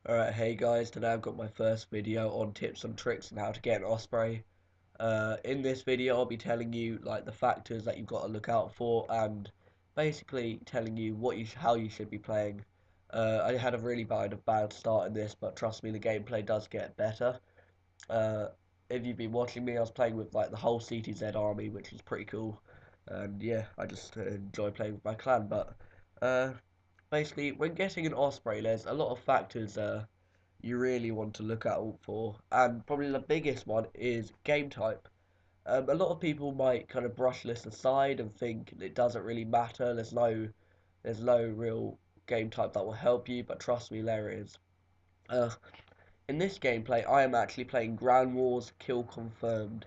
Alright, hey guys, today I've got my first video on tips and tricks on how to get an osprey. In this video I'll be telling you like the factors that you've got to look out for and basically telling you how you should be playing. I had a really bad start in this, but trust me, the gameplay does get better. Uh, if you've been watching me, I was playing with like the whole CTZ army, which is pretty cool. And yeah, I just enjoy playing with my clan. But uh, basically, when getting an osprey, there's a lot of factors you really want to look out for, and probably the biggest one is game type. A lot of people might kind of brush this aside and think it doesn't really matter. There's no real game type that will help you, but trust me, there is. Uh, in this gameplay, I am actually playing Ground Wars Kill Confirmed,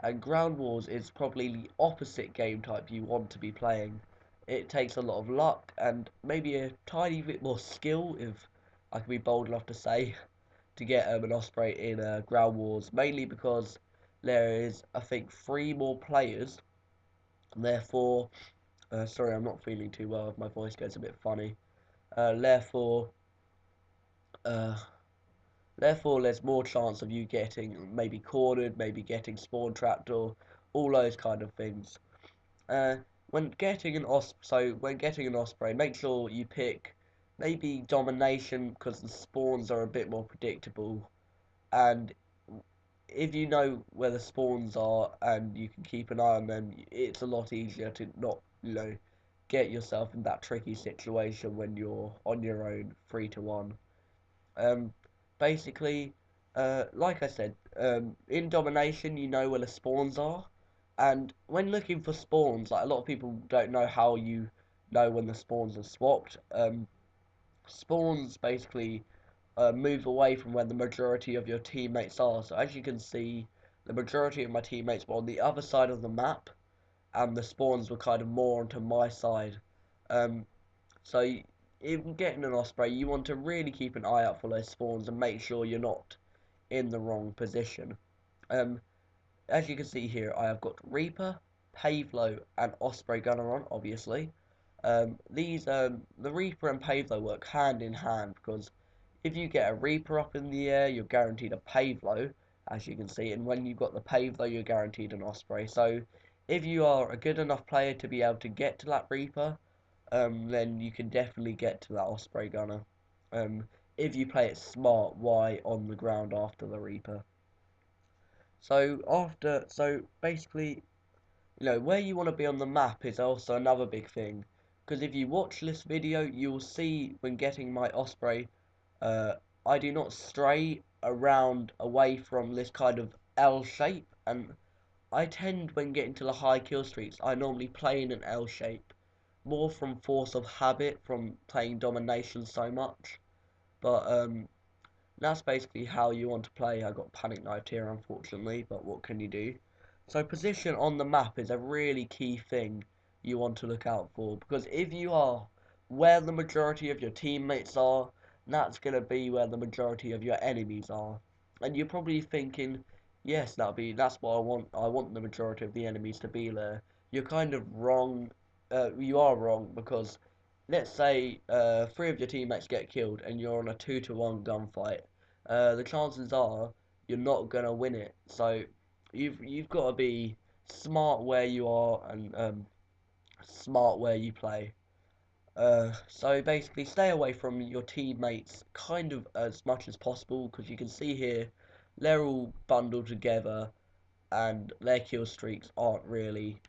and Ground Wars is probably the opposite game type you want to be playing. It takes a lot of luck and maybe a tiny bit more skill, if I can be bold enough to say, to get an osprey in Ground Wars, mainly because there is, I think, three more players, and therefore, sorry, I'm not feeling too well. My voice gets a bit funny. Therefore, uh, therefore, there's more chance of you getting maybe cornered, maybe getting spawn trapped, or all those kind of things. Uh, when getting an osprey, make sure you pick maybe domination because the spawns are a bit more predictable, and if you know where the spawns are and you can keep an eye on them, it's a lot easier to not, get yourself in that tricky situation when you're on your own, 3-1. Um, basically, like I said, in domination, you know where the spawns are, and when looking for spawns, like a lot of people don't know how you know when the spawns are swapped. Spawns basically move away from where the majority of your teammates are. So as you can see, the majority of my teammates were on the other side of the map, and the spawns were kind of more onto my side. Um, so in getting an osprey, you want to really keep an eye out for those spawns and make sure you're not in the wrong position. Um, as you can see here, I have got Reaper, Pavelo, and Osprey Gunner on, obviously. The Reaper and Pavelo work hand in hand because if you get a Reaper up in the air, you're guaranteed a Pavelo, as you can see, and when you've got the Pavelo, you're guaranteed an Osprey. So if you are a good enough player to be able to get to that Reaper, then you can definitely get to that Osprey Gunner. If you play it smart, why on the ground after the Reaper. So basically, where you want to be on the map is also another big thing. Because if you watch this video, you will see when getting my Osprey, uh, I do not stray around away from this kind of L shape, and I tend, when getting to the high kill streaks, I normally play in an L shape, more from force of habit from playing domination so much. But that's basically how you want to play. I got panic knifed here, unfortunately, but what can you do? So position on the map is a really key thing you want to look out for, because if you are where the majority of your teammates are, that's going to be where the majority of your enemies are. And you're probably thinking, yes, that's what I want. I want the majority of the enemies to be there. You're kind of wrong. You are wrong, because let's say three of your teammates get killed and you're on a 2-1 gunfight. The chances are you're not gonna win it. So you've got to be smart where you are, and smart where you play. So basically, stay away from your teammates kind of as much as possible, because you can see here they're all bundled together and their kill streaks aren't really,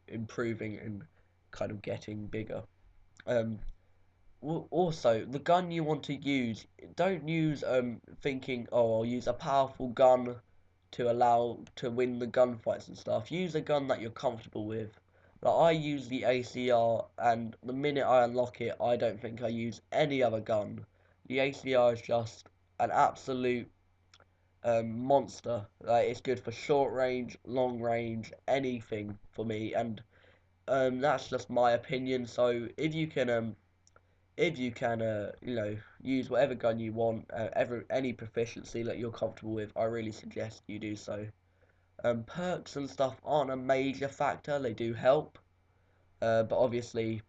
improving and kind of getting bigger. Um, Also, the gun you want to use, don't use thinking, oh, I'll use a powerful gun to allow to win the gunfights and stuff. Use a gun that you're comfortable with. Like, I use the ACR, and the minute I unlock it, I don't think I use any other gun. The ACR is just an absolute monster. Like, it's good for short range, long range, anything for me, and that's just my opinion. So if you can, use whatever gun you want, any proficiency that you're comfortable with, I really suggest you do so. Perks and stuff aren't a major factor; they do help, but obviously,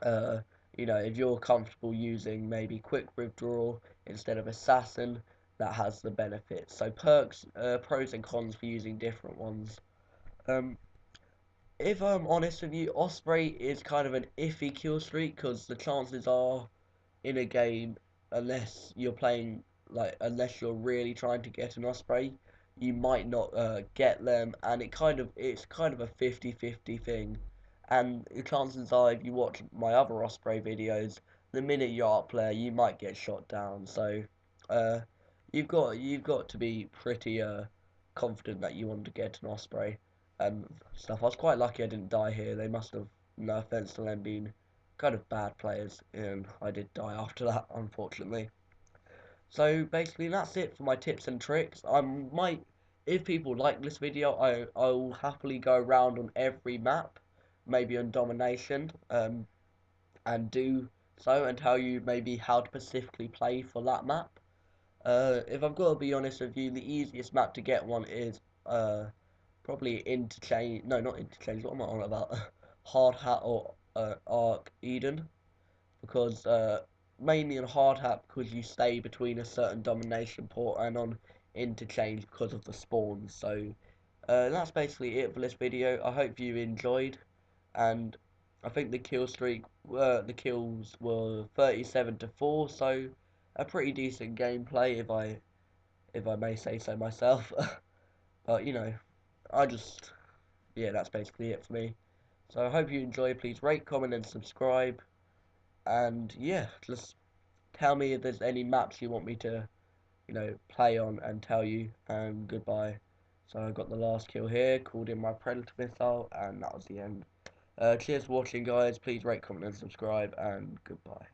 uh, you know, if you're comfortable using maybe quick withdrawal instead of assassin, that has the benefits. So pros and cons for using different ones. Um, if I'm honest with you, Osprey is kind of an iffy kill streak because the chances are in a game, unless you're playing unless you're really trying to get an osprey, you might not get them, and it's kind of a 50-50 thing. And the chances are, if you watch my other osprey videos, the minute you're up player, you might get shot down. So, uh, you've got to be pretty confident that you want to get an osprey and stuff. I was quite lucky I didn't die here. They must have, no offense to them, been kind of bad players, and I did die after that, unfortunately. So basically, that's it for my tips and tricks. I might, if people like this video, I'll happily go around on every map, maybe on domination, and do so and tell you maybe how to specifically play for that map. If I've got to be honest with you, the easiest map to get one is probably interchange. No, not interchange. What am I on about? Hard Hat or Arc Eden, because mainly on hard hat because you stay between a certain domination port, and on interchange because of the spawns. So that's basically it for this video. I hope you enjoyed, and I think the kill streak, the kills were 37 to 4, so a pretty decent gameplay if I may say so myself. But you know, I just yeah, that's basically it for me. So I hope you enjoy. Please rate, comment, and subscribe. And yeah, just tell me if there's any maps you want me to, play on, and tell you. And goodbye. So I got the last kill here, called in my Predator missile, and that was the end. Cheers for watching, guys. Please rate, comment, and subscribe, and goodbye.